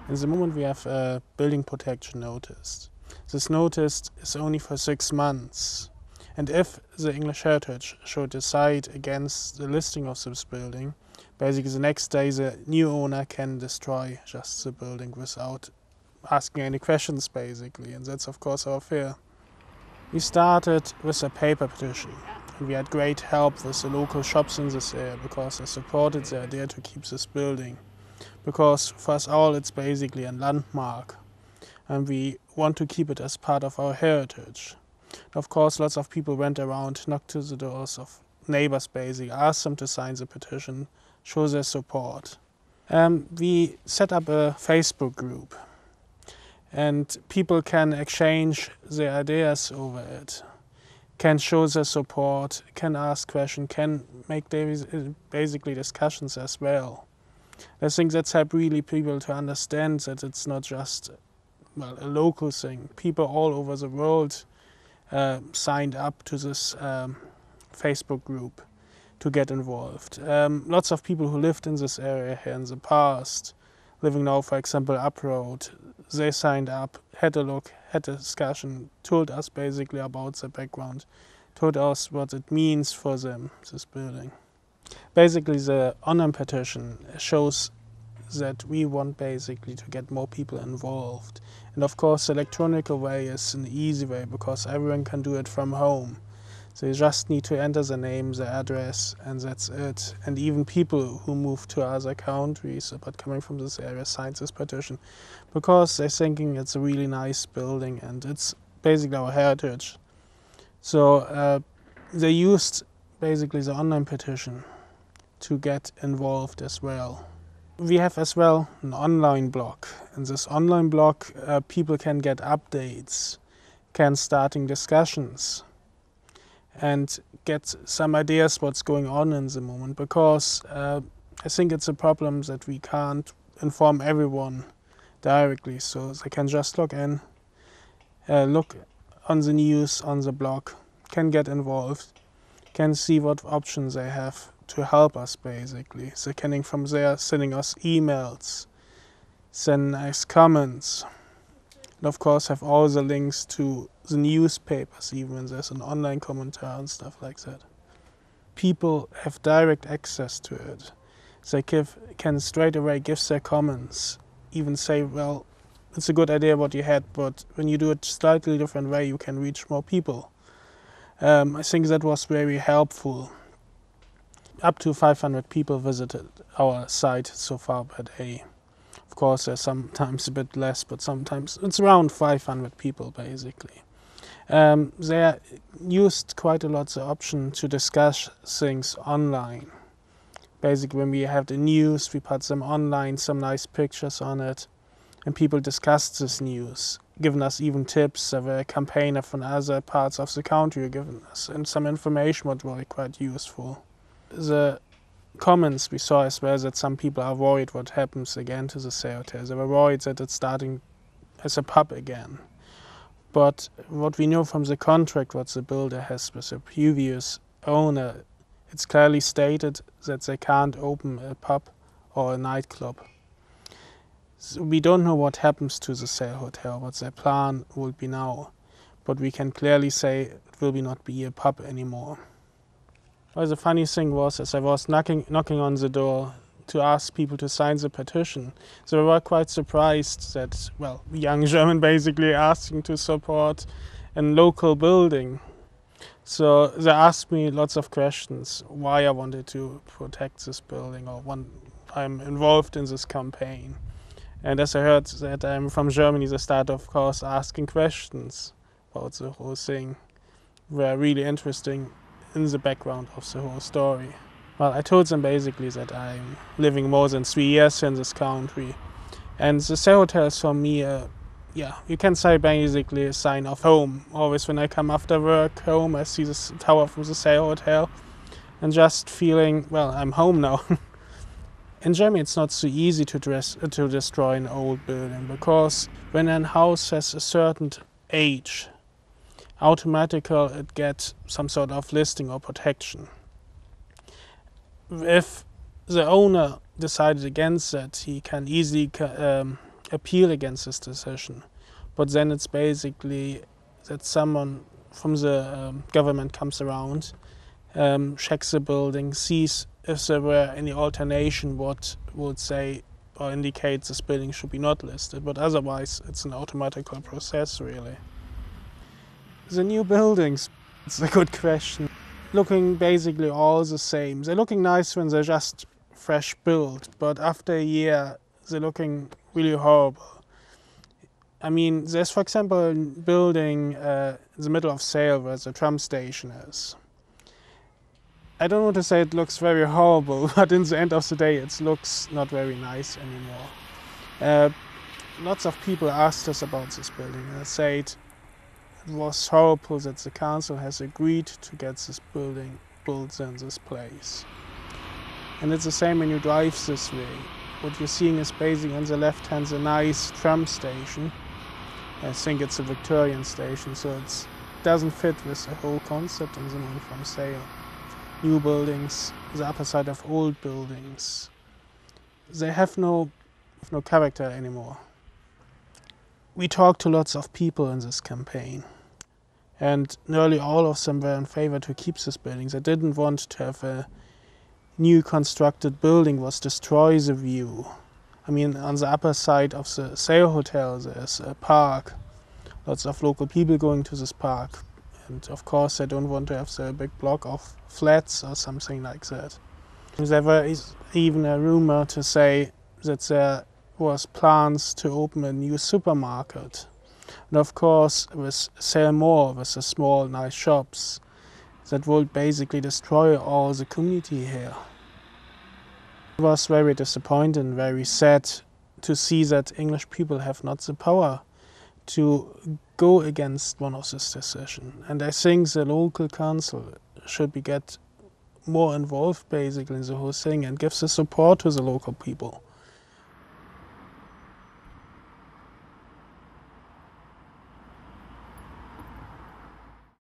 In the moment we have a building protection notice. This notice is only for 6 months. And if the English Heritage should decide against the listing of this building, basically the next day the new owner can destroy just the building without asking any questions basically, and that's of course our fear. We started with a paper petition, and we had great help with the local shops in this area because they supported the idea to keep this building. Because for us all it's basically a landmark, and we want to keep it as part of our heritage. Of course, lots of people went around, knocked to the doors of neighbors basically, asked them to sign the petition, show their support. We set up a Facebook group, and people can exchange their ideas over it, can show their support, can ask questions, can make basically discussions as well. I think that's helped really people to understand that it's not just a local thing. People all over the world signed up to this Facebook group to get involved. Lots of people who lived in this area here in the past, living now for example up road, they signed up, had a look, had a discussion, told us basically about their background, told us what it means for them, this building. Basically the online petition shows that we want basically to get more people involved. And of course the electronic way is an easy way because everyone can do it from home. They just need to enter the name, the address, and that's it. And even people who move to other countries but coming from this area signed this petition because they're thinking it's a really nice building and it's basically our heritage. So they used basically the online petition to get involved as well. We have as well an online blog. In this online blog people can get updates, can starting discussions and get some ideas what's going on in the moment, because I think it's a problem that we can't inform everyone directly, so they can just log in, look on the news on the blog, can get involved, can see what options they have to help us basically. So can from there sending us emails, send nice comments, and of course have all the links to the newspapers, even there's an online commentary and stuff like that. People have direct access to it. They can straight away give their comments, even say, well, it's a good idea what you had, but when you do it slightly different way, you can reach more people. I think that was very helpful. Up to 500 people visited our site so far per day. Of course, there's sometimes a bit less, but sometimes it's around 500 people basically. They used quite a lot the option to discuss things online. Basically, when we have the news, we put them online, some nice pictures on it, and people discussed this news, giving us even tips. There were a campaigner from other parts of the country giving us and some information what were quite useful. The comments we saw as well that some people are worried what happens again to the Say Hotel. They were worried that it's starting as a pub again. But what we know from the contract what the builder has with the previous owner, it's clearly stated that they can't open a pub or a nightclub. So we don't know what happens to the Say Hotel, what their plan will be now. But we can clearly say it will not be a pub anymore. Well, the funny thing was, as I was knocking on the door to ask people to sign the petition, they were quite surprised that, well, young German basically asking to support a local building. So they asked me lots of questions, why I wanted to protect this building or when I'm involved in this campaign. And as I heard that I'm from Germany, they started, of course, asking questions about the whole thing. Were really interesting in the background of the whole story. Well, I told them basically that I'm living more than 3 years in this country, and the Say Hotel is for me, you can say basically a sign of home. Always when I come after work home, I see this tower from the Say Hotel, and just feeling, well, I'm home now. In Germany, it's not so easy to destroy an old building, because when a house has a certain age, automatically it gets some sort of listing or protection. If the owner decided against that, he can easily appeal against this decision. But then it's basically that someone from the government comes around, checks the building, sees if there were any alternation what would say or indicate this building should be not listed, but otherwise it's an automatical process really. The new buildings, it's a good question. Looking basically all the same. They're looking nice when they're just fresh built, but after a year they're looking really horrible. I mean, there's for example a building in the middle of Sale where the tram station is. I don't want to say it looks very horrible, but in the end of the day it looks not very nice anymore. Lots of people asked us about this building and I said it was horrible that the council has agreed to get this building built in this place. And it's the same when you drive this way. What you're seeing is basically on the left hand a nice tram station. I think it's a Victorian station, so it doesn't fit with the whole concept in the one from Sale. New buildings, the upper side of old buildings, they have no character anymore. We talked to lots of people in this campaign, and nearly all of them were in favor to keep this building. They didn't want to have a new constructed building was destroy the view. I mean, on the upper side of the Sale Hotel there's a park, lots of local people going to this park, and of course they don't want to have a big block of flats or something like that. There was even a rumor to say that there was plans to open a new supermarket. And of course with Sale Mall, with the small nice shops, that would basically destroy all the community here. It was very disappointing and very sad to see that English people have not the power to go against one of this decision. And I think the local council should get more involved basically in the whole thing and give the support to the local people.